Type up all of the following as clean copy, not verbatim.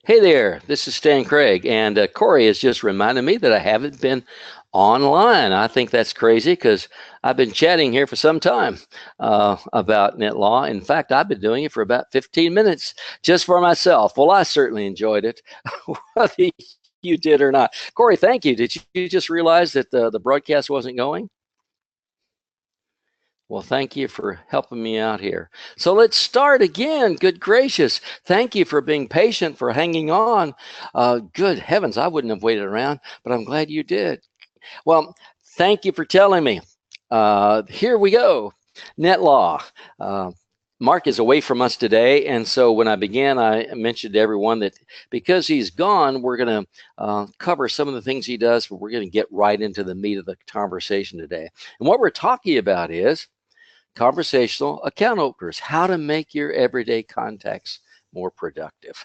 Hey there, this is Stan Craig, and Corey has just reminded me that I haven't been online. I think that's crazy because I've been chatting here for some time about NetLaw. In fact, I've been doing it for about 15 minutes just for myself. Well, I certainly enjoyed it, whether you did or not. Corey, thank you. Did you just realize that the broadcast wasn't going? Well, thank you for helping me out here. So let's start again. Good gracious. Thank you for being patient, for hanging on. Good heavens, I wouldn't have waited around, but I'm glad you did. Well, thank you for telling me. Here we go. NetLaw. Uh, Mark is away from us today, and so when I began, I mentioned to everyone that because he's gone, we're going to cover some of the things he does, but we're going to get right into the meat of the conversation today. And what we're talking about is conversational account openers, how to make your everyday contacts more productive.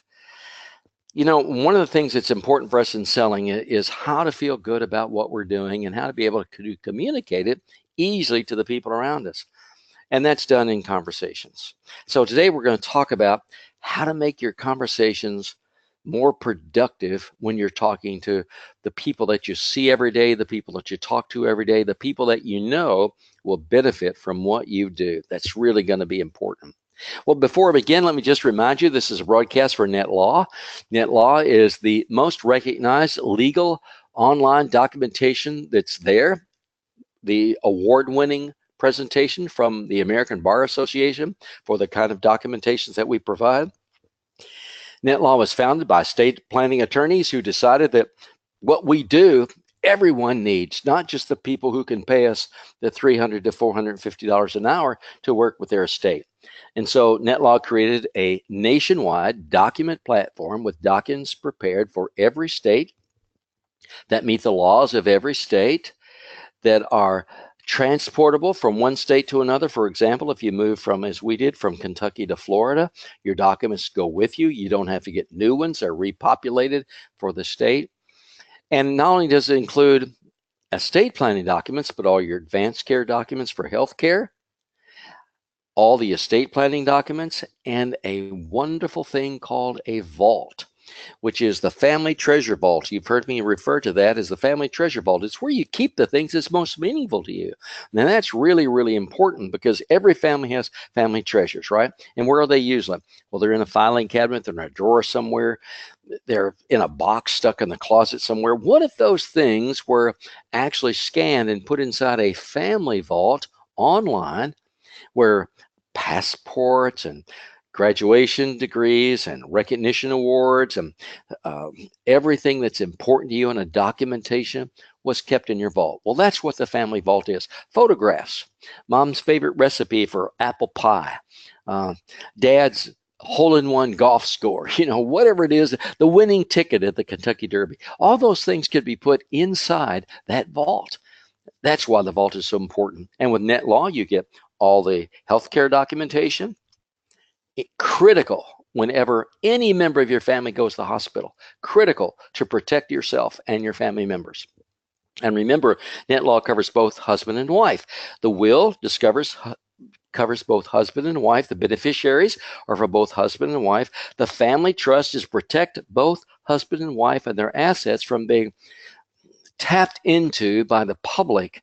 You know, one of the things that's important for us in selling is how to feel good about what we're doing and how to be able to communicate it easily to the people around us. And that's done in conversations. So today we're going to talk about how to make your conversations more productive when you're talking to the people that you see every day, the people that you talk to every day, the people that you know will benefit from what you do. That's really going to be important. Well, before I begin, let me just remind you this is a broadcast for NetLaw. NetLaw is the most recognized legal online documentation that's there, the award-winning presentation from the American Bar Association for the kind of documentations that we provide. NetLaw was founded by estate planning attorneys who decided that what we do, everyone needs, not just the people who can pay us the $300 to $450 an hour to work with their estate. And so NetLaw created a nationwide document platform with documents prepared for every state that meet the laws of every state, that are transportable from one state to another. For example, if you move from, as we did, from Kentucky to Florida, your documents go with you. You don't have to get new ones. They're repopulated for the state. And not only does it include estate planning documents, but all your advanced care documents for health care, all the estate planning documents, and a wonderful thing called a vault, which is the family treasure vault. You've heard me refer to that as the family treasure vault. It's where you keep the things that's most meaningful to you. Now, that's really, really important because every family has family treasures, right? And where are they usually? Well, they're in a filing cabinet, they're in a drawer somewhere, they're in a box stuck in the closet somewhere. What if those things were actually scanned and put inside a family vault online where passports and graduation degrees and recognition awards and everything that's important to you in a documentation was kept in your vault? Well, that's what the family vault is. Photographs, mom's favorite recipe for apple pie, dad's hole-in-one golf score, whatever it is, the winning ticket at the Kentucky Derby. All those things could be put inside that vault. That's why the vault is so important. And with NetLaw, you get all the healthcare documentation, critical whenever any member of your family goes to the hospital, critical to protect yourself and your family members. And remember, NetLaw covers both husband and wife. The will covers both husband and wife. The beneficiaries are for both husband and wife. The family trust is protect both husband and wife and their assets from being tapped into by the public,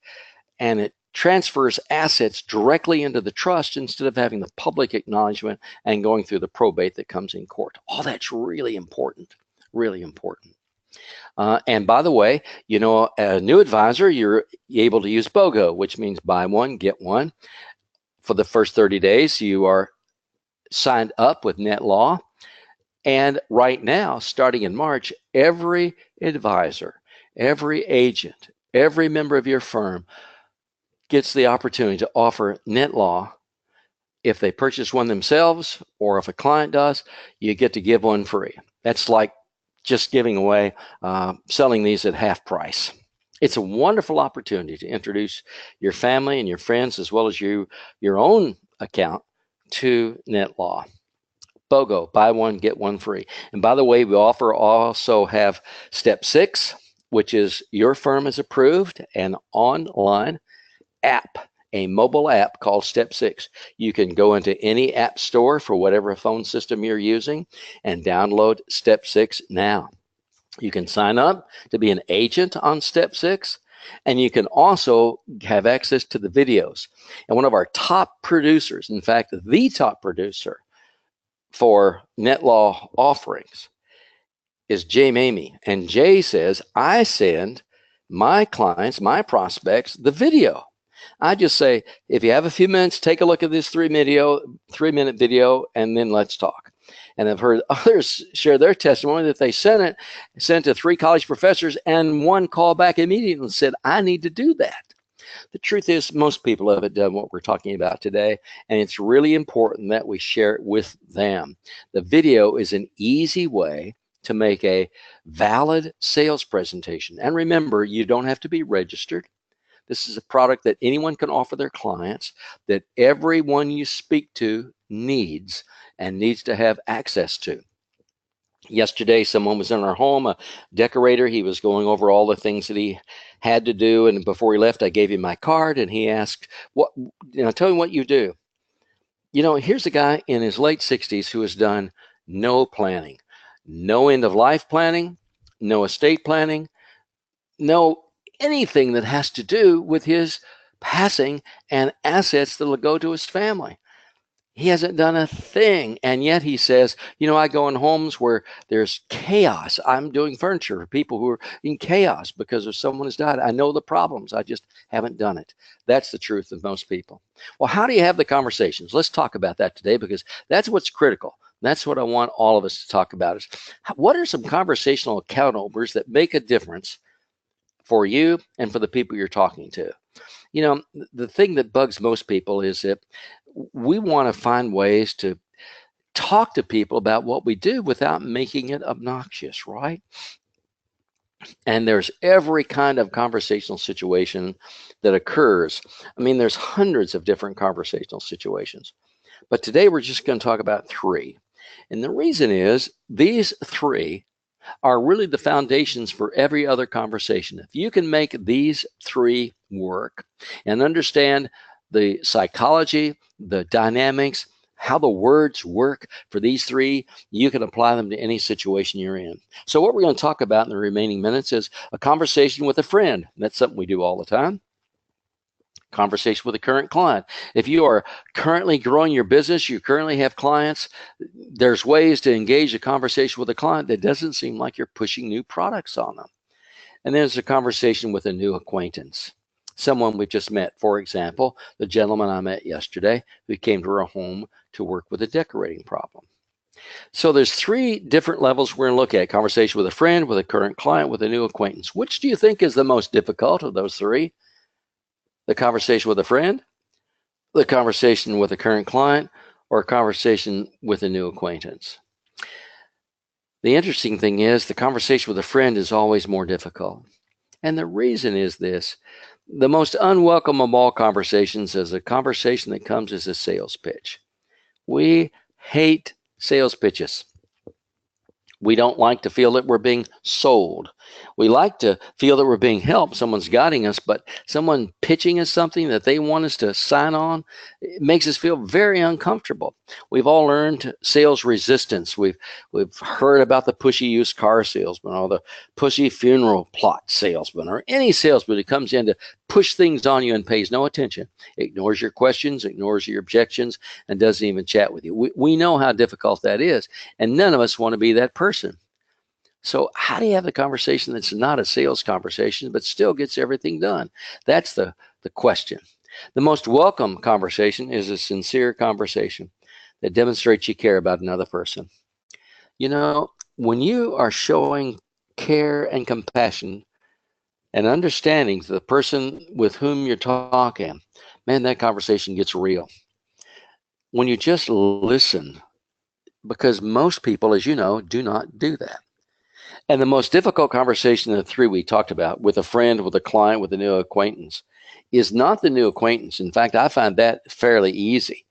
and it transfers assets directly into the trust instead of having the public acknowledgement and going through the probate that comes in court. All that's really important, really important. And by the way, a new advisor, you're able to use BOGO, which means buy one, get one. For the first 30 days, you are signed up with NetLaw. And right now, starting in March, every advisor, every agent, every member of your firm gets the opportunity to offer NetLaw. If they purchase one themselves or if a client does, you get to give one free. That's like just giving away, selling these at half price. It's a wonderful opportunity to introduce your family and your friends as well as your own account to NetLaw. BOGO, buy one, get one free. And by the way, we also have step 6, which is your firm is approved, an online app. a mobile app called Step 6. You can go into any app store for whatever phone system you're using and download Step 6 now. You can sign up to be an agent on Step 6, and you can also have access to the videos. And one of our top producers, in fact, the top producer for NetLaw offerings, is Jay Mamie. And Jay says, I send my clients, my prospects, the video. I just say, if you have a few minutes, take a look at this 3-minute video, and then let's talk. And I've heard others share their testimony that they sent to 3 college professors, and one called back immediately and said, I need to do that. The truth is, most people haven't done what we're talking about today, and it's really important that we share it with them. The video is an easy way to make a valid sales presentation. And remember, you don't have to be registered. This is a product that anyone can offer their clients, that everyone you speak to needs to have access to. Yesterday, someone was in our home, a decorator. He was going over all the things that he had to do. And before he left, I gave him my card, and he asked, tell me what you do. Here's a guy in his late 60s who has done no planning, no end of life planning, no estate planning, no anything that has to do with his passing and assets that will go to his family. He hasn't done a thing, and yet he says, I go in homes where there's chaos. I'm doing furniture for people who are in chaos because of someone has died. I know the problems. I just haven't done it. That's the truth of most people. Well, how do you have the conversations? Let's talk about that today, because that's what's critical. That's what I want all of us to talk about, is what are some conversational account openers that make a difference for you and for the people you're talking to? The thing that bugs most people is that we want to find ways to talk to people about what we do without making it obnoxious, right? And there's every kind of conversational situation that occurs. There's hundreds of different conversational situations. But today we're just going to talk about 3. And the reason is these 3 are really the foundations for every other conversation. If you can make these 3 work and understand the psychology, the dynamics, how the words work for these 3, you can apply them to any situation you're in. So what we're going to talk about in the remaining minutes is a conversation with a friend. That's something we do all the time. Conversation with a current client. If you are currently growing your business, you currently have clients, there's ways to engage a conversation with a client that doesn't seem like you're pushing new products on them. And there's a conversation with a new acquaintance, someone we've just met. For example, the gentleman I met yesterday who came to our home to work with a decorating problem. So there's 3 different levels we're going to look at: conversation with a friend, with a current client, with a new acquaintance. Which do you think is the most difficult of those 3? The conversation with a friend, the conversation with a current client, or a conversation with a new acquaintance? The interesting thing is the conversation with a friend is always more difficult. And the reason is this: the most unwelcome of all conversations is a conversation that comes as a sales pitch. We hate sales pitches. We don't like to feel that we're being sold. We like to feel that we're being helped. Someone's guiding us, but someone pitching us something that they want us to sign on, it makes us feel very uncomfortable. We've all learned sales resistance. We've heard about the pushy used car salesman, or the pushy funeral plot salesman, or any salesman who comes in to push things on you and pays no attention, ignores your questions, ignores your objections, and doesn't even chat with you. We know how difficult that is, and none of us want to be that person. So how do you have a conversation that's not a sales conversation but still gets everything done? That's the question. The most welcome conversation is a sincere conversation that demonstrates you care about another person. When you are showing care and compassion and understanding to the person with whom you're talking, man, that conversation gets real. When you just listen, because most people, as you know, do not do that. And the most difficult conversation of the 3 we talked about, with a friend, with a client, with a new acquaintance, is not the new acquaintance. In fact, I find that fairly easy.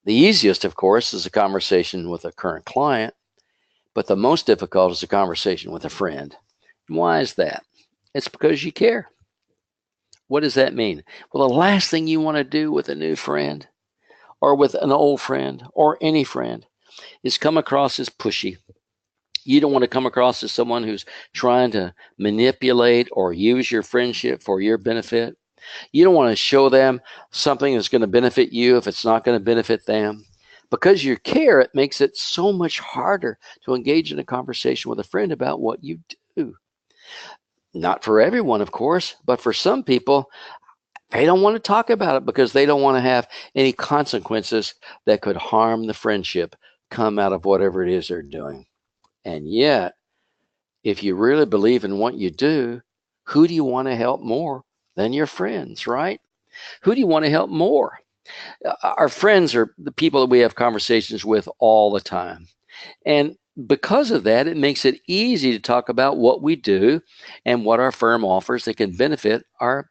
The easiest, of course, is a conversation with a current client, but the most difficult is a conversation with a friend. Why is that? It's because you care. What does that mean? Well, the last thing you want to do with a new friend or with an old friend or any friend is come across as pushy. You don't want to come across as someone who's trying to manipulate or use your friendship for your benefit. You don't want to show them something that's going to benefit you if it's not going to benefit them. Because you care, it makes it so much harder to engage in a conversation with a friend about what you do. Not for everyone, of course, but for some people, they don't want to talk about it because they don't want to have any consequences that could harm the friendship come out of whatever it is they're doing. And yet, if you really believe in what you do, who do you want to help more than your friends, right? Who do you want to help more? Our friends are the people that we have conversations with all the time. And because of that, it makes it easy to talk about what we do and what our firm offers that can benefit our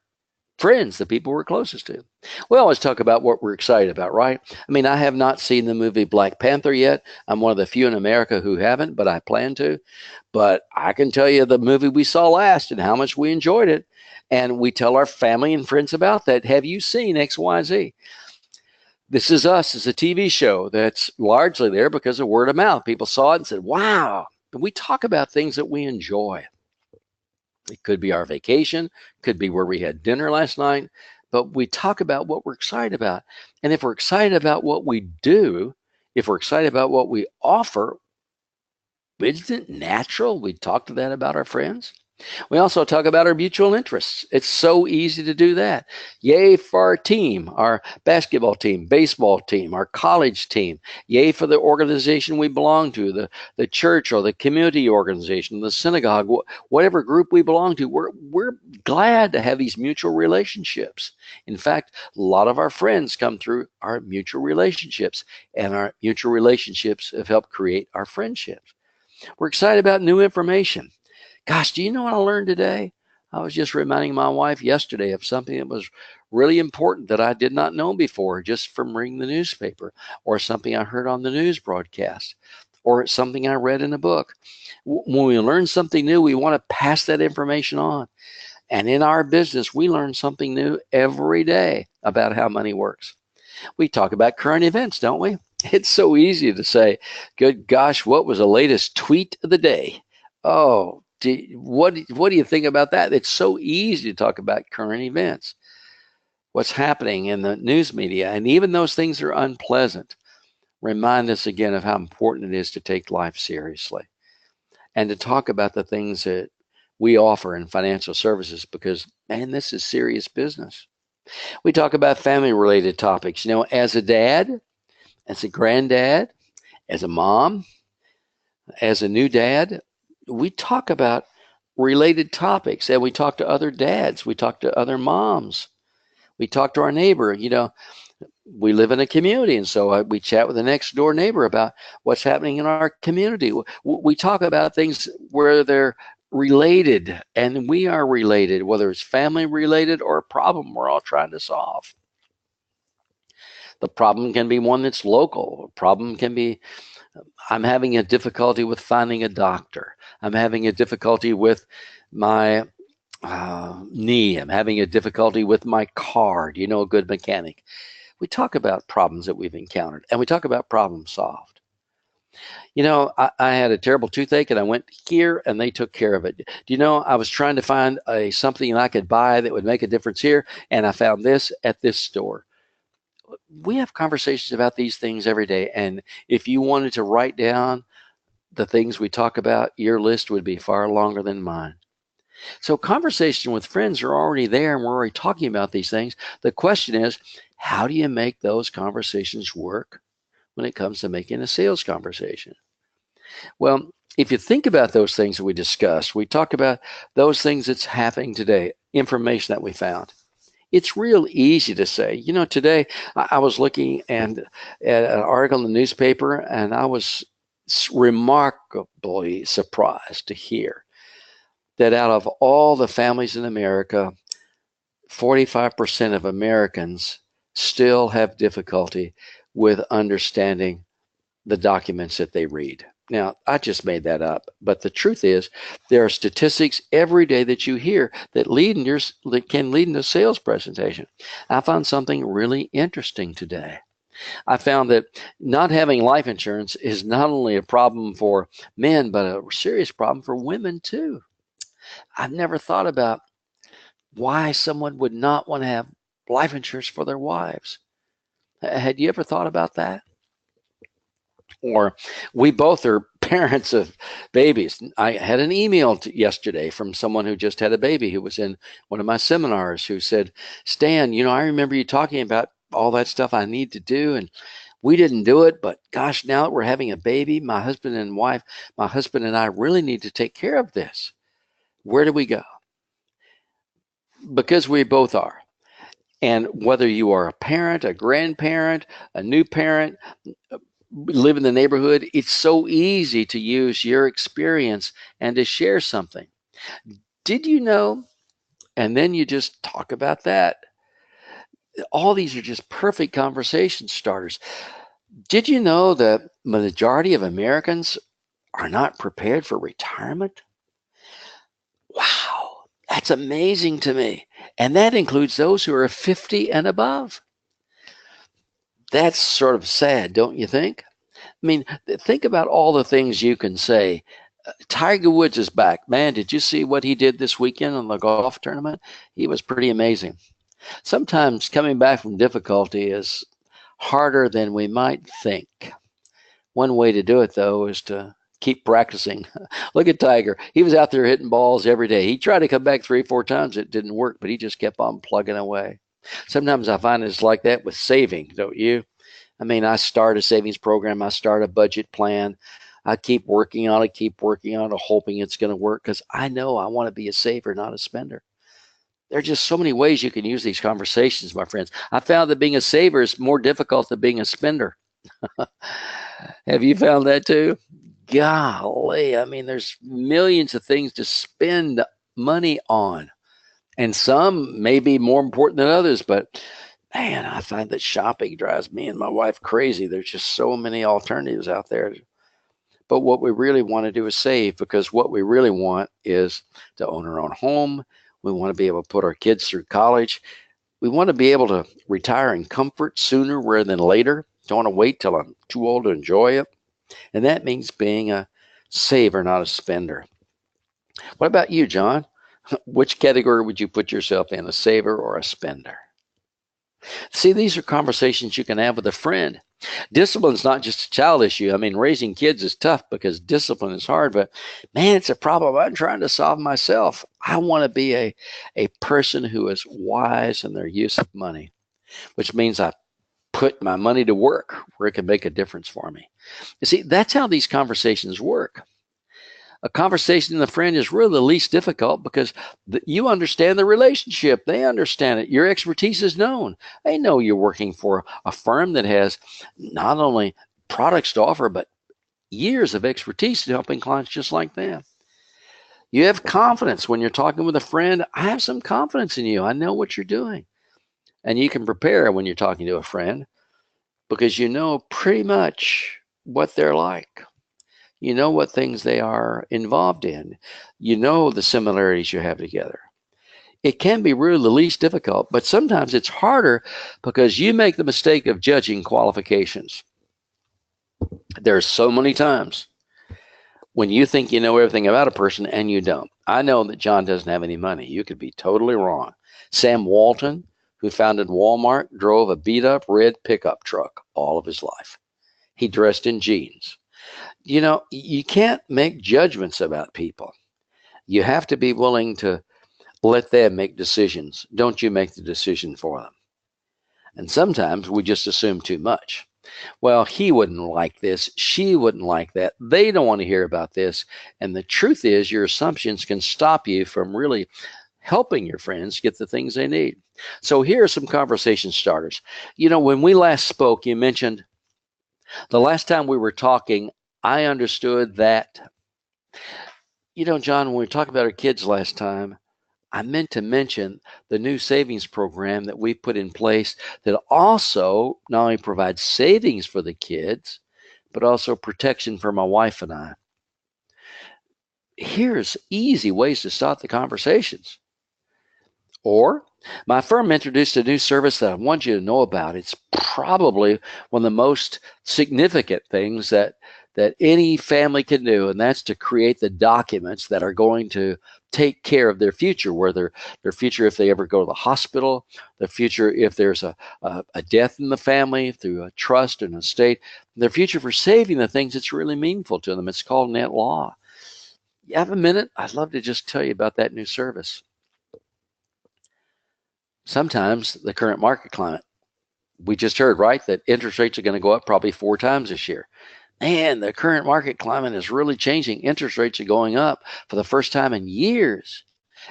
friends, the people we're closest to. We always talk about what we're excited about, right? I mean, I have not seen the movie Black Panther yet. I'm one of the few in America who haven't, but I plan to. But I can tell you the movie we saw last and how much we enjoyed it. And we tell our family and friends about that. Have you seen XYZ? This Is Us is a TV show that's largely there because of word of mouth. People saw it and said, wow. And we talk about things that we enjoy. It could be our vacation, could be where we had dinner last night, but we talk about what we're excited about. And if we're excited about what we do, if we're excited about what we offer, isn't it natural we talk to that about our friends? We also talk about our mutual interests. It's so easy to do that. Yay for our team, our basketball team, baseball team, our college team. Yay for the organization we belong to, the church or the community organization, the synagogue, whatever group we belong to. We're glad to have these mutual relationships. In fact, a lot of our friends come through our mutual relationships, and our mutual relationships have helped create our friendships. We're excited about new information. Gosh, do you know what I learned today? I was just reminding my wife yesterday of something that was really important that I did not know before just from reading the newspaper or something I heard on the news broadcast or something I read in a book. When we learn something new, we want to pass that information on. And in our business, we learn something new every day about how money works. We talk about current events, don't we? It's so easy to say, good gosh, what was the latest tweet of the day? Oh, what do you think about that? It's so easy to talk about current events, what's happening in the news media, and even those things are unpleasant. Remind us again of how important it is to take life seriously and to talk about the things that we offer in financial services because, man, this is serious business. We talk about family related topics. You know, as a dad, as a granddad, as a mom, as a new dad, we talk about related topics and we talk to other dads, we talk to other moms, we talk to our neighbor. You know, we live in a community, and so we chat with the next door neighbor about what's happening in our community. We talk about things where they're related, and we are related, whether it's family related or a problem we're all trying to solve. The problem can be one that's local. A problem can be I'm having a difficulty with finding a doctor. I'm having a difficulty with my knee. I'm having a difficulty with my car. Do you know a good mechanic? We talk about problems that we've encountered, and we talk about problem solved. You know, I had a terrible toothache, and I went here, and they took care of it. Do you know, I was trying to find something I could buy that would make a difference here, and I found this at this store. We have conversations about these things every day, and if you wanted to write down the things we talk about, your list would be far longer than mine. So conversation with friends are already there and we're already talking about these things. The question is, how do you make those conversations work when it comes to making a sales conversation? Well, if you think about those things that we discussed, we talk about those things that's happening today, information that we found. It's real easy to say, you know, today I was looking at an article in the newspaper and I was remarkably surprised to hear that out of all the families in America, 45% of Americans still have difficulty with understanding the documents that they read. Now, I just made that up, but the truth is, there are statistics every day that you hear that that can lead into a sales presentation. I found something really interesting today. I found that not having life insurance is not only a problem for men, but a serious problem for women too. I've never thought about why someone would not want to have life insurance for their wives. Had you ever thought about that? Or we both are parents of babies. I had an email yesterday from someone who just had a baby who was in one of my seminars who said, Stan, I remember you talking about all that stuff I need to do, and we didn't do it, but gosh, now that we're having a baby, my husband and I really need to take care of this. Where do we go? Because we both are. And whether you are a parent, a grandparent, a new parent, live in the neighborhood, it's so easy to use your experience and to share something. Did you know? And then you just talk about that. All these are just perfect conversation starters. Did you know that the majority of Americans are not prepared for retirement? Wow, that's amazing to me. And that includes those who are 50 and above. That's sort of sad, don't you think? I mean, think about all the things you can say. Tiger Woods is back. Man, did you see what he did this weekend on the golf tournament? He was pretty amazing. Sometimes coming back from difficulty is harder than we might think. One way to do it, though, is to keep practicing. Look at Tiger. He was out there hitting balls every day. He tried to come back 3 or 4 times. It didn't work, but he just kept on plugging away. Sometimes I find it's like that with saving, don't you? I mean, I start a savings program, I start a budget plan. I keep working on it, hoping it's going to work because I know I want to be a saver, not a spender. There are just so many ways you can use these conversations, my friends. I found that being a saver is more difficult than being a spender. Have you found that too? Golly, I mean, there's millions of things to spend money on, and some may be more important than others, but man, I find that shopping drives me and my wife crazy. There's just so many alternatives out there. But what we really want to do is save, because what we really want is to own our own home. We want to be able to put our kids through college. We want to be able to retire in comfort sooner rather than later. Don't want to wait till I'm too old to enjoy it. And that means being a saver, not a spender. What about you, John? Which category would you put yourself in, a saver or a spender? See, these are conversations you can have with a friend. Discipline's not just a child issue. I mean, raising kids is tough because discipline is hard, but man, it's a problem I'm trying to solve myself. I want to be a person who is wise in their use of money, which means I put my money to work where it can make a difference for me. You see, that's how these conversations work. A conversation with a friend is really the least difficult because you understand the relationship. They understand it. Your expertise is known. They know you're working for a firm that has not only products to offer, but years of expertise in helping clients just like them. You have confidence when you're talking with a friend. I have some confidence in you. I know what you're doing. And you can prepare when you're talking to a friend because you know pretty much what they're like. You know what things they are involved in. You know the similarities you have together. It can be really the least difficult, but sometimes it's harder because you make the mistake of judging qualifications. There are so many times when you think you know everything about a person and you don't. I know that John doesn't have any money. You could be totally wrong. Sam Walton, who founded Walmart, drove a beat up red pickup truck all of his life. He dressed in jeans. You can't make judgments about people. You have to be willing to let them make decisions. Don't you make the decision for them. And sometimes we just assume too much. Well, he wouldn't like this. She wouldn't like that. They don't want to hear about this. And the truth is, your assumptions can stop you from really helping your friends get the things they need. So here are some conversation starters. When we last spoke, you mentioned the last time we were talking, I understood that, John, when we talked about our kids last time, I meant to mention the new savings program that we put in place that also not only provides savings for the kids, but also protection for my wife and I. Here's easy ways to start the conversations. Or, my firm introduced a new service that I want you to know about. It's probably one of the most significant things that any family can do, and that's to create the documents that are going to take care of their future, where their future if they ever go to the hospital, the future if there's a death in the family through a trust and estate, their future for saving the things that's really meaningful to them. It's called NetLaw. You have a minute? I'd love to just tell you about that new service. Sometimes the current market climate, we just heard, right, that interest rates are going to go up probably 4 times this year. Man, the current market climate is really changing. Interest rates are going up for the first time in years.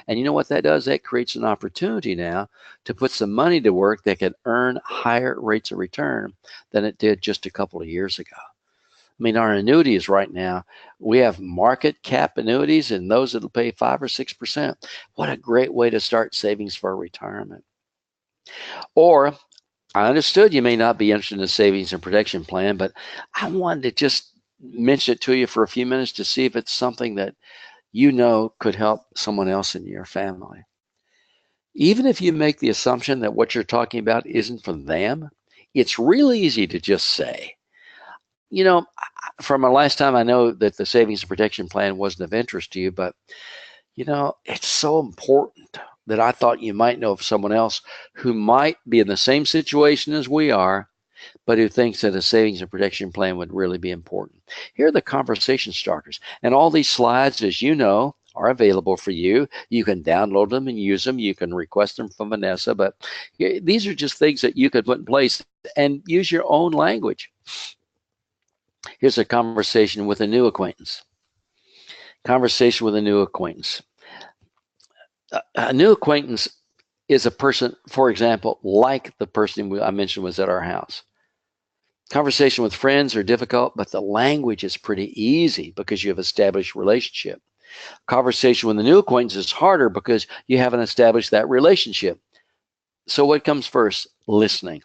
And you know what that does? That creates an opportunity now to put some money to work that can earn higher rates of return than it did just a couple of years ago. I mean, our annuities right now, we have market cap annuities and those that'll pay 5 or 6%. What a great way to start savings for retirement. Or, I understood you may not be interested in a savings and protection plan, but I wanted to just mention it to you for a few minutes to see if it's something that you know could help someone else in your family. Even if you make the assumption that what you're talking about isn't for them, it's really easy to just say, you know, from my last time, I know that the savings and protection plan wasn't of interest to you, but you know, it's so important that I thought you might know of someone else who might be in the same situation as we are, but who thinks that a savings and protection plan would really be important. Here are the conversation starters. And all these slides, as you know, are available for you. You can download them and use them. You can request them from Vanessa, but these are just things that you could put in place and use your own language. Here's a conversation with a new acquaintance. Conversation with a new acquaintance. A new acquaintance is a person, for example, like the person I mentioned was at our house. Conversation with friends are difficult, but the language is pretty easy because you have established relationship. Conversation with a new acquaintance is harder because you haven't established that relationship. So what comes first? Listening.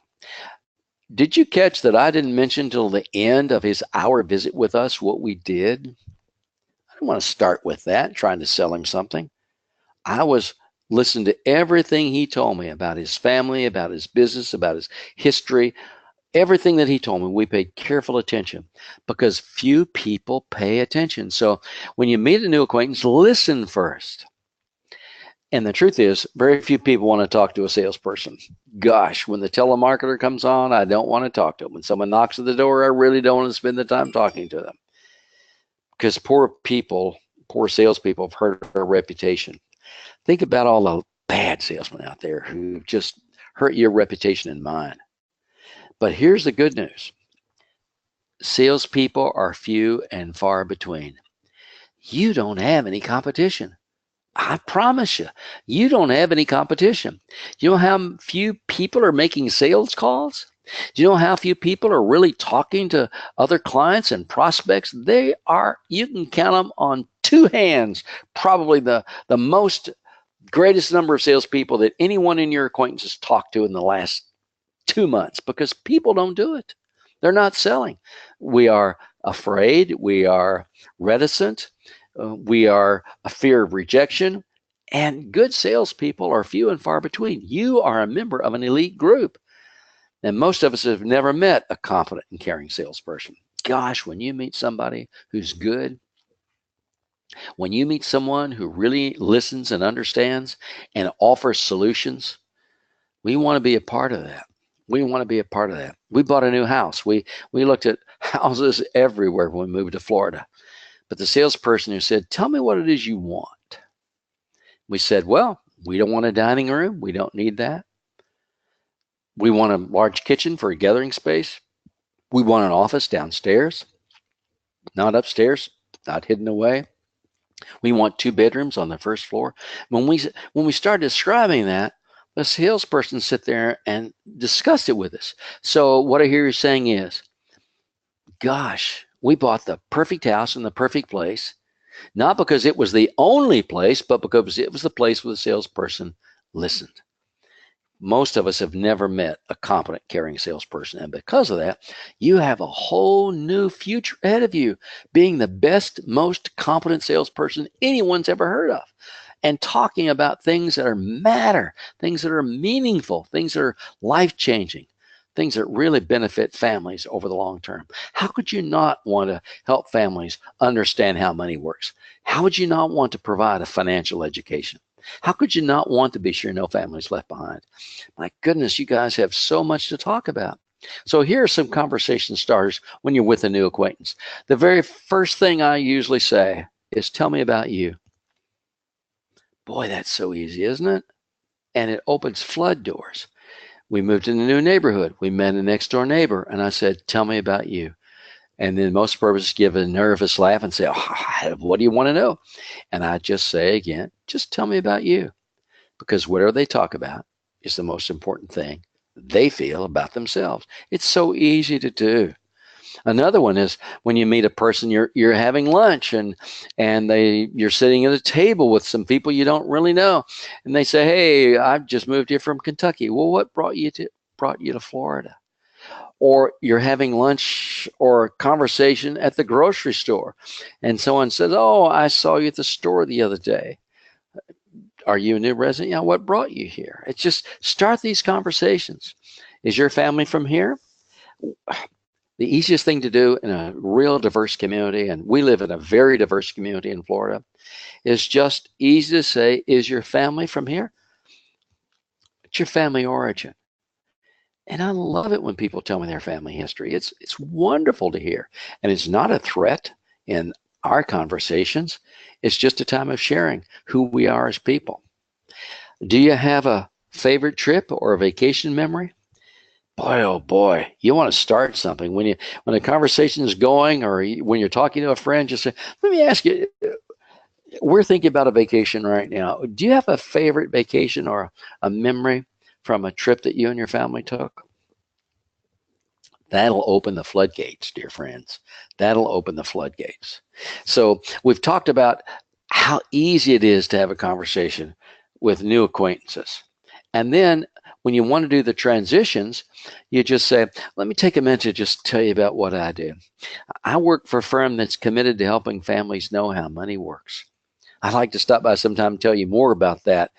Did you catch that I didn't mention till the end of his hour visit with us what we did? I didn't want to start with that, trying to sell him something. I was listening to everything he told me about his family, about his business, about his history. Everything that he told me, we paid careful attention because few people pay attention. So when you meet a new acquaintance, listen first. And the truth is, very few people want to talk to a salesperson. Gosh, when the telemarketer comes on, I don't want to talk to them. When someone knocks at the door, I really don't want to spend the time talking to them. Because poor salespeople have hurt our reputation. Think about all the bad salesmen out there who just hurt your reputation and mine. But here's the good news. Salespeople are few and far between. You don't have any competition. I promise you, you don't have any competition. You know how few people are making sales calls? Do you know how few people are really talking to other clients and prospects? They are, you can count them on 2 hands, probably the greatest number of salespeople that anyone in your acquaintance has talked to in the last 2 months, because people don't do it. They're not selling. We are afraid. We are reticent. We are a fear of rejection. And good salespeople are few and far between. You are a member of an elite group. And most of us have never met a confident and caring salesperson. Gosh, when you meet somebody who's good, when you meet someone who really listens and understands and offers solutions, we want to be a part of that. We want to be a part of that. We bought a new house. We looked at houses everywhere when we moved to Florida. But the salesperson who said, tell me what it is you want. We said, well, we don't want a dining room. We don't need that. We want a large kitchen for a gathering space. We want an office downstairs, not upstairs, not hidden away. We want 2 bedrooms on the first floor. When we started describing that, the salesperson sit there and discussed it with us. So what I hear you saying is, gosh, we bought the perfect house in the perfect place, not because it was the only place, but because it was the place where the salesperson listened. Most of us have never met a competent, caring salesperson. And because of that, you have a whole new future ahead of you, being the best, most competent salesperson anyone's ever heard of. And talking about things that matter, things that are meaningful, things that are life-changing, things that really benefit families over the long term. How could you not want to help families understand how money works? How would you not want to provide a financial education? How could you not want to be sure no family's left behind? My goodness, you guys have so much to talk about. So here are some conversation starters when you're with a new acquaintance. The very first thing I usually say is, tell me about you. Boy, that's so easy, isn't it? And it opens flood doors. We moved in a new neighborhood. We met a next door neighbor, and I said, tell me about you. And then most purposes give a nervous laugh and say, oh, what do you want to know? And I just say again, just tell me about you. Because whatever they talk about is the most important thing they feel about themselves. It's so easy to do. Another one is when you meet a person, you're having lunch and you're sitting at a table with some people you don't really know, and they say, "Hey, I've just moved here from Kentucky." Well, what brought you to Florida? Or you're having lunch or conversation at the grocery store, and someone says, "Oh, I saw you at the store the other day. Are you a new resident? Yeah, what brought you here?" It's just start these conversations. Is your family from here? The easiest thing to do in a real diverse community, and we live in a very diverse community in Florida, is just easy to say, is your family from here? It's your family origin. And I love it when people tell me their family history. It's wonderful to hear. And it's not a threat in our conversations. It's just a time of sharing who we are as people. Do you have a favorite trip or a vacation memory? Boy, oh boy, you want to start something when a conversation is going, or when you're talking to a friend, just say, let me ask you, we're thinking about a vacation right now. Do you have a favorite vacation or a memory from a trip that you and your family took? That'll open the floodgates, dear friends. That'll open the floodgates. So we've talked about how easy it is to have a conversation with new acquaintances. And then when you want to do the transitions, you just say, let me take a minute to just tell you about what I do. I work for a firm that's committed to helping families know how money works. I'd like to stop by sometime and tell you more about that.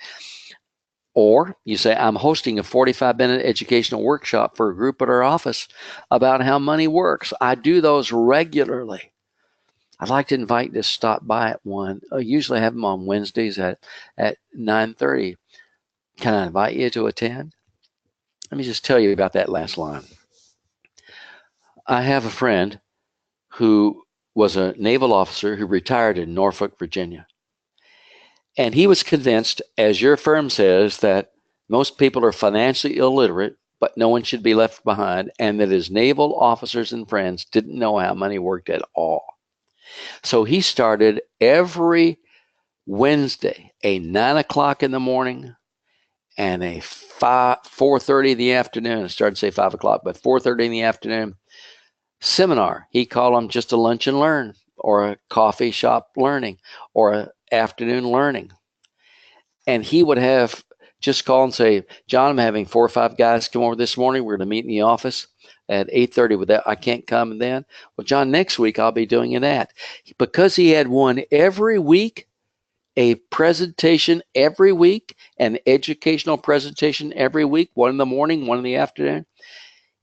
Or you say, I'm hosting a 45-minute educational workshop for a group at our office about how money works. I do those regularly. I'd like to invite you to stop by at one. I usually have them on Wednesdays at 9:30. Can I invite you to attend? Let me just tell you about that last line. I have a friend who was a naval officer who retired in Norfolk, Virginia. And he was convinced, as your firm says, that most people are financially illiterate, but no one should be left behind, and that his naval officers and friends didn't know how money worked at all. So he started every Wednesday, a 9 o'clock in the morning and a 4:30 in the afternoon. I started to say 5 o'clock, but 4:30 in the afternoon seminar. He called them just a lunch and learn, or a coffee shop learning, or an afternoon learning. And he would have just call and say, John, I'm having 4 or 5 guys come over this morning. We're going to meet in the office at 8:30 with that. I can't come then. Well, John, next week I'll be doing it at. Because he had one every week, a presentation every week, an educational presentation every week, one in the morning, one in the afternoon.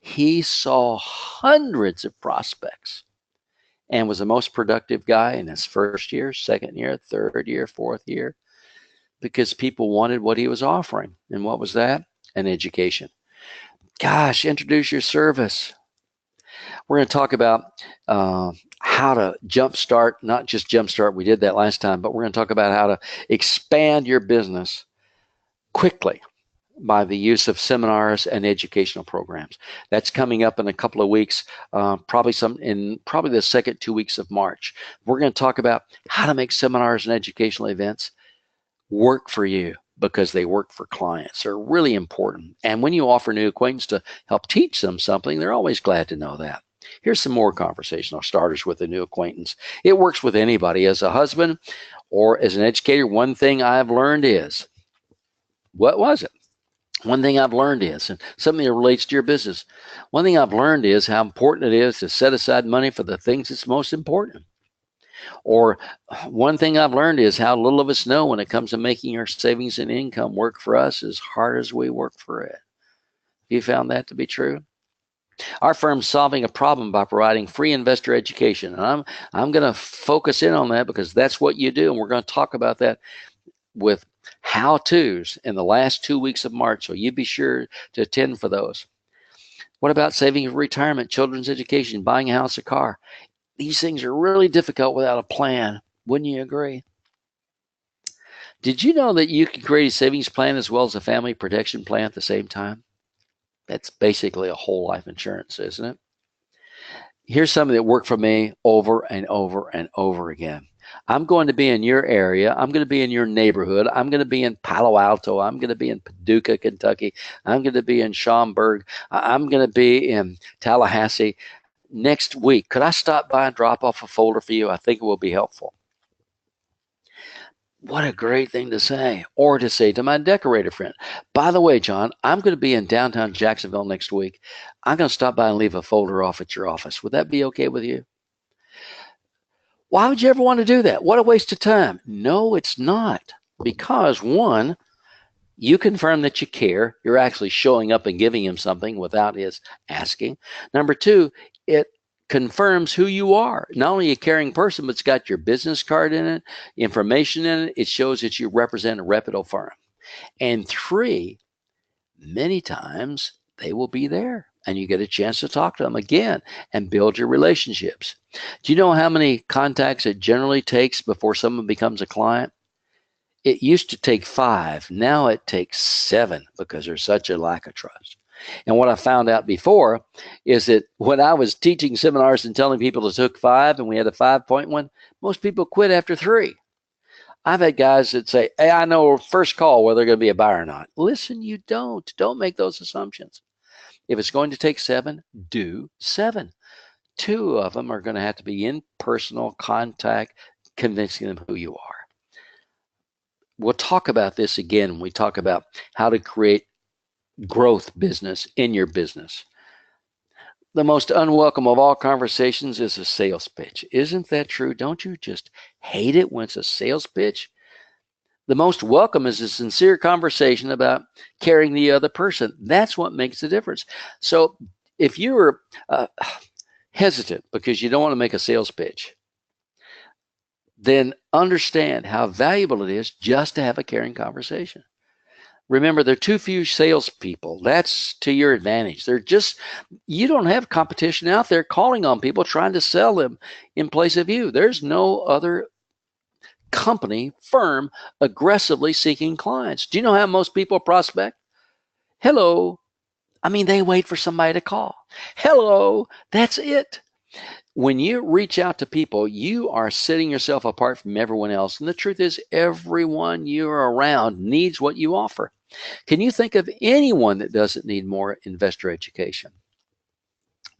He saw hundreds of prospects and was the most productive guy in his first year, second year, third year, fourth year, because people wanted what he was offering. And what was that? An education. Gosh, introduce your service. We're going to talk about how to jumpstart, not just jumpstart, we did that last time, but we're going to talk about how to expand your business quickly by the use of seminars and educational programs. That's coming up in a couple of weeks, probably the second 2 weeks of March. We're going to talk about how to make seminars and educational events work for you, because they work for clients. They're really important. And when you offer new acquaintance to help teach them something, they're always glad to know that. Here's some more conversational starters with a new acquaintance. It works with anybody. As a husband or as an educator, one thing I've learned is, what was it? One thing I've learned is, and something that relates to your business, one thing I've learned is how important it is to set aside money for the things that's most important. Or one thing I've learned is how little of us know when it comes to making our savings and income work for us as hard as we work for it. Have you found that to be true? Our firm's solving a problem by providing free investor education. And I'm going to focus in on that because that's what you do. And we're going to talk about that with how-tos in the last 2 weeks of March. So you be sure to attend for those. What about saving for retirement, children's education, buying a house or car? These things are really difficult without a plan. Wouldn't you agree? Did you know that you can create a savings plan as well as a family protection plan at the same time? That's basically a whole life insurance, isn't it? Here's something that worked for me over and over and over again. I'm going to be in your area. I'm going to be in your neighborhood. I'm going to be in Palo Alto. I'm going to be in Paducah, Kentucky. I'm going to be in Schaumburg. I'm going to be in Tallahassee next week. Could I stop by and drop off a folder for you? I think it will be helpful. What a great thing to say. Or to say to my decorator friend, by the way, John, I'm going to be in downtown Jacksonville next week. I'm going to stop by and leave a folder off at your office. Would that be okay with you? Why would you ever want to do that? What a waste of time. No, it's not. Because one, you confirm that you care. You're actually showing up and giving him something without his asking. Number two, it confirms who you are. Not only a caring person, but it's got your business card in it, information in it. It shows that you represent a reputable firm. And three, many times they will be there and you get a chance to talk to them again and build your relationships. Do you know how many contacts it generally takes before someone becomes a client? It used to take 5. Now it takes 7 because there's such a lack of trust. And what I found out before is that when I was teaching seminars and telling people it took 5 and we had a 5-point one, most people quit after 3. I've had guys that say, hey, I know first call whether they're going to be a buyer or not. Listen, you don't. Don't make those assumptions. If it's going to take 7, do 7. 2 of them are going to have to be in personal contact, convincing them who you are. We'll talk about this again when we talk about how to create growth business in your business. The most unwelcome of all conversations is a sales pitch. Isn't that true? Don't you just hate it when it's a sales pitch? The most welcome is a sincere conversation about caring the other person. That's what makes the difference. So if you were hesitant because you don't want to make a sales pitch, then understand how valuable it is just to have a caring conversation. Remember, there are too few salespeople. That's to your advantage. You don't have competition out there calling on people trying to sell them in place of you. There's no other company, firm, aggressively seeking clients. Do you know how most people prospect? Hello. I mean, they wait for somebody to call. Hello. That's it. When you reach out to people, you are setting yourself apart from everyone else. And the truth is, everyone you're around needs what you offer. Can you think of anyone that doesn't need more investor education?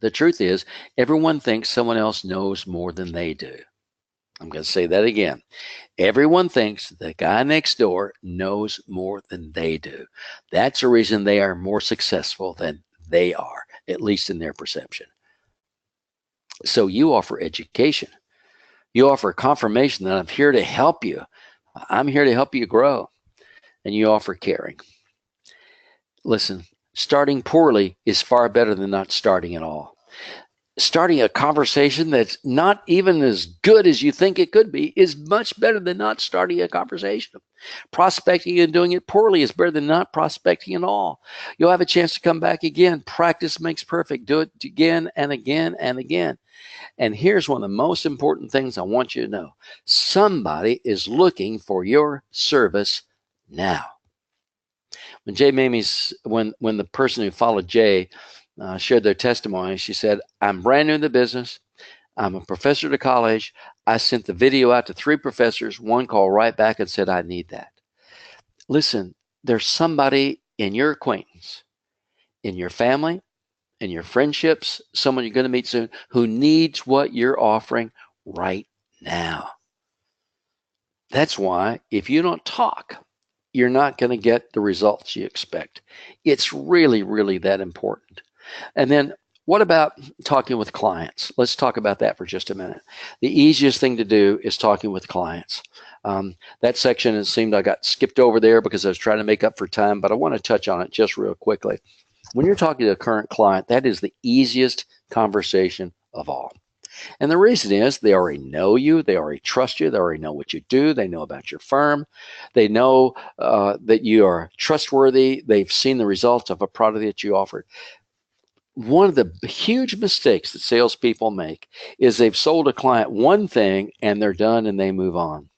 The truth is, everyone thinks someone else knows more than they do. I'm going to say that again. Everyone thinks the guy next door knows more than they do. That's the reason they are more successful than they are, at least in their perception. So you offer education. You offer confirmation that I'm here to help you. I'm here to help you grow. And you offer caring. Listen, starting poorly is far better than not starting at all. Starting a conversation that's not even as good as you think it could be is much better than not starting a conversation. Prospecting and doing it poorly is better than not prospecting at all. You'll have a chance to come back again. Practice makes perfect. Do it again and again and again. And here's one of the most important things I want you to know. Somebody is looking for your service now. When the person who followed Jay shared their testimony, she said, I'm brand new in the business. I'm a professor at a college. I sent the video out to 3 professors. One called right back and said, I need that. Listen, there's somebody in your acquaintance, in your family, in your friendships, someone you're going to meet soon who needs what you're offering right now. That's why if you don't talk, you're not going to get the results you expect. It's really, really that important. And then what about talking with clients? Let's talk about that for just a minute. The easiest thing to do is talking with clients. That section, it seemed I got skipped over there because I was trying to make up for time, but I want to touch on it just real quickly. When you're talking to a current client, that is the easiest conversation of all. And the reason is they already know you, they already trust you, they already know what you do, they know about your firm, they know that you are trustworthy, they've seen the results of a product that you offered. One of the huge mistakes that salespeople make is they've sold a client one thing and they're done and they move on.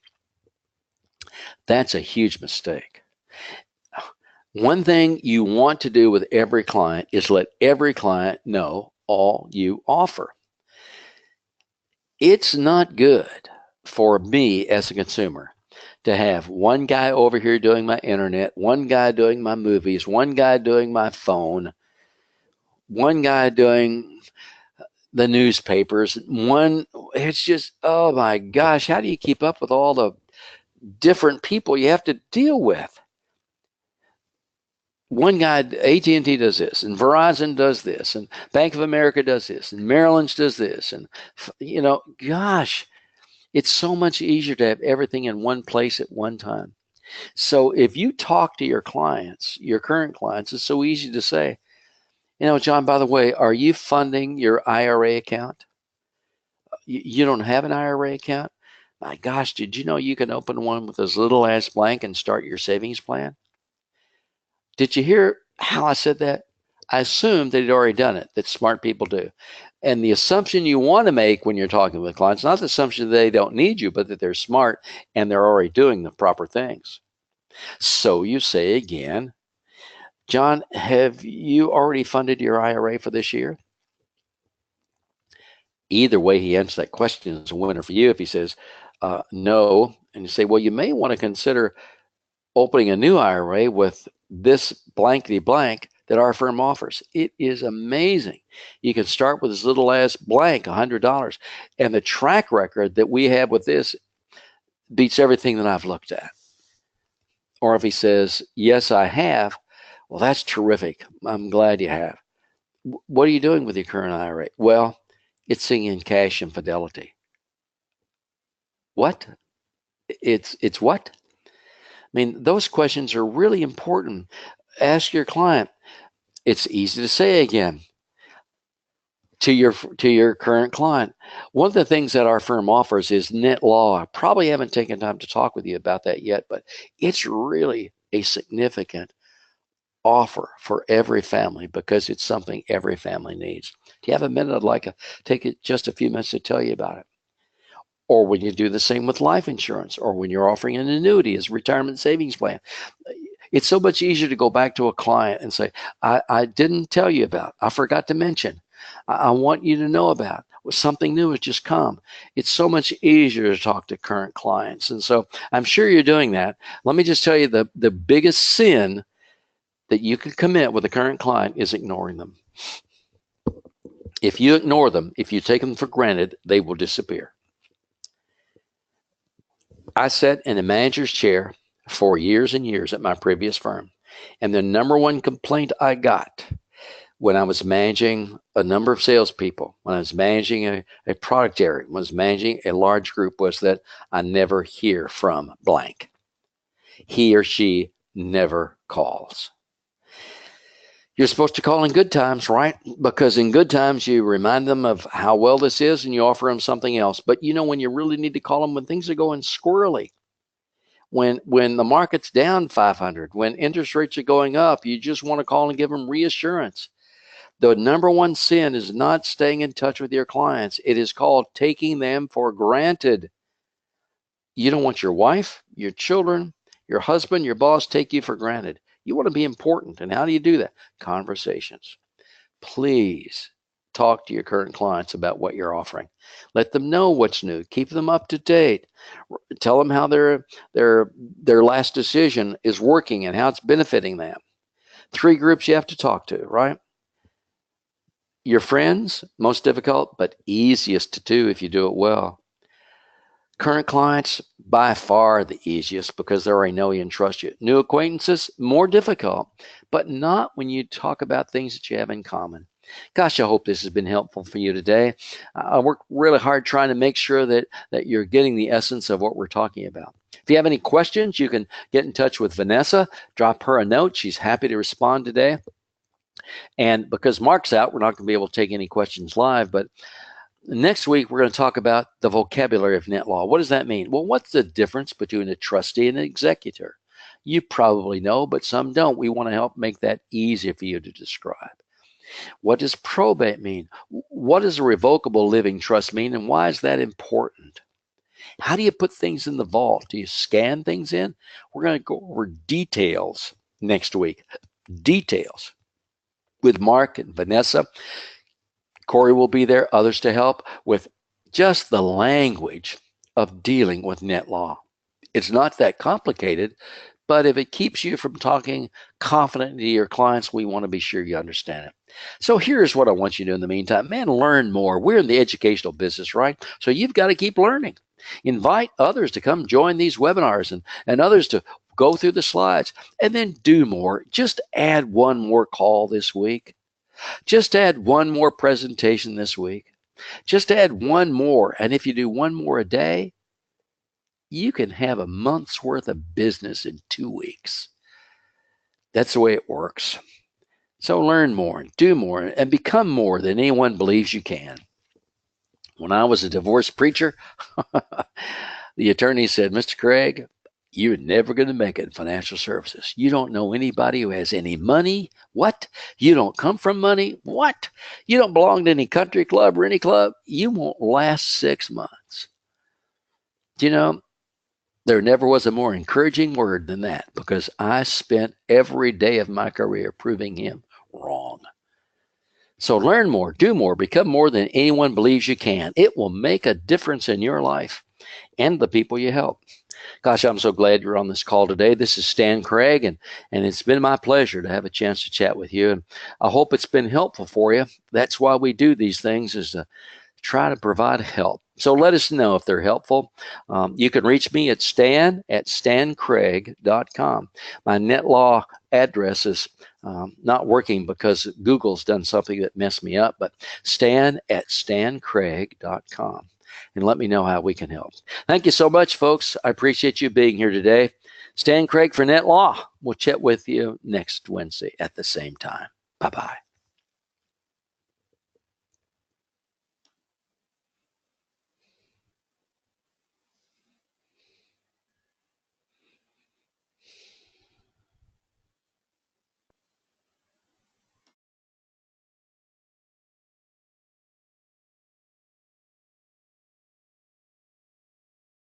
That's a huge mistake. One thing you want to do with every client is let every client know all you offer. It's not good for me as a consumer to have one guy over here doing my internet, one guy doing my movies, one guy doing my phone, one guy doing the newspapers. It's just, oh my gosh, how do you keep up with all the different people you have to deal with? One guy, AT&T does this, and Verizon does this, and Bank of America does this, and Merrill Lynch does this, and gosh, it's so much easier to have everything in one place at one time. So if you talk to your clients, your current clients, it's so easy to say, John, by the way, are you funding your IRA account? You don't have an IRA account? My gosh, did you know you can open one with as little as blank and start your savings plan? Did you hear how I said that? I assumed that he'd already done it, that smart people do. And the assumption you want to make when you're talking with clients, not the assumption that they don't need you, but that they're smart and they're already doing the proper things. So you say again, John, have you already funded your IRA for this year? Either way he answers that question is a winner for you. If he says no, and you say, well, you may want to consider opening a new IRA with this blankety blank that our firm offers. It is amazing. You can start with as little as blank, $100. And the track record that we have with this beats everything that I've looked at. Or if he says, yes, I have, well, that's terrific. I'm glad you have. What are you doing with your current IRA? Well, it's singing cash and fidelity. What? It's what? I mean, those questions are really important. Ask your client. It's easy to say again to your current client. One of the things that our firm offers is NetLaw. I probably haven't taken time to talk with you about that yet, but it's really a significant offer for every family because it's something every family needs. Do you have a minute? I'd like to take it just a few minutes to tell you about it. Or when you do the same with life insurance, or when you're offering an annuity as a retirement savings plan. It's so much easier to go back to a client and say, I didn't tell you about, I forgot to mention, I want you to know about. Something new has just come. It's so much easier to talk to current clients. And so I'm sure you're doing that. Let me just tell you the biggest sin that you can commit with a current client is ignoring them. If you ignore them, if you take them for granted, they will disappear. I sat in a manager's chair for years and years at my previous firm. And the number one complaint I got when I was managing a number of salespeople, when I was managing a product area, when I was managing a large group, was that I never hear from blank. He or she never calls. You're supposed to call in good times, right? Because in good times, you remind them of how well this is and you offer them something else. But when you really need to call them, when things are going squirrely, when the market's down 500, when interest rates are going up, you just want to call and give them reassurance. The number one sin is not staying in touch with your clients. It is called taking them for granted. You don't want your wife, your children, your husband, your boss take you for granted. You want to be important. And how do you do that? Conversations. Please talk to your current clients about what you're offering. Let them know what's new. Keep them up to date. Tell them how their last decision is working and how it's benefiting them. 3 groups you have to talk to, right? Your friends, most difficult, but easiest to do if you do it well. Current clients, by far the easiest because they already know you and trust you. New acquaintances, more difficult, but not when you talk about things that you have in common. Gosh, I hope this has been helpful for you today. I work really hard trying to make sure that you're getting the essence of what we're talking about. If you have any questions, you can get in touch with Vanessa, drop her a note. She's happy to respond today. And because Mark's out, we're not going to be able to take any questions live, but next week, we're going to talk about the vocabulary of NetLaw. What does that mean? Well, what's the difference between a trustee and an executor? You probably know, but some don't. We want to help make that easy for you to describe. What does probate mean? What does a revocable living trust mean, and why is that important? How do you put things in the vault? Do you scan things in? We're going to go over details next week. Details with Mark and Vanessa. Corey will be there, others to help with just the language of dealing with NetLaw. It's not that complicated, but if it keeps you from talking confidently to your clients, we want to be sure you understand it. So here's what I want you to do in the meantime. Man, learn more. We're in the educational business, right? So you've got to keep learning. Invite others to come join these webinars and others to go through the slides, and then do more. Just add one more call this week. Just add one more presentation this week. Just add one more. And if you do one more a day, you can have a month's worth of business in 2 weeks. That's the way it works. So learn more, do more, and become more than anyone believes you can. When I was a divorced preacher, the attorney said, Mr. Craig, you're never going to make it in financial services. You don't know anybody who has any money. What? You don't come from money. What? You don't belong to any country club or any club. You won't last 6 months. You know, there never was a more encouraging word than that, because I spent every day of my career proving him wrong. So learn more, do more, become more than anyone believes you can. It will make a difference in your life and the people you help. Gosh, I'm so glad you're on this call today. This is Stan Craig, and it's been my pleasure to have a chance to chat with you. And I hope it's been helpful for you. That's why we do these things, is to try to provide help. So let us know if they're helpful. You can reach me at stancraig.com. My NetLaw address is not working because Google's done something that messed me up, but stan@stancraig.com. And let me know how we can help. Thank you so much, folks. I appreciate you being here today. Stan Craig for NetLaw. We'll chat with you next Wednesday at the same time. Bye-bye.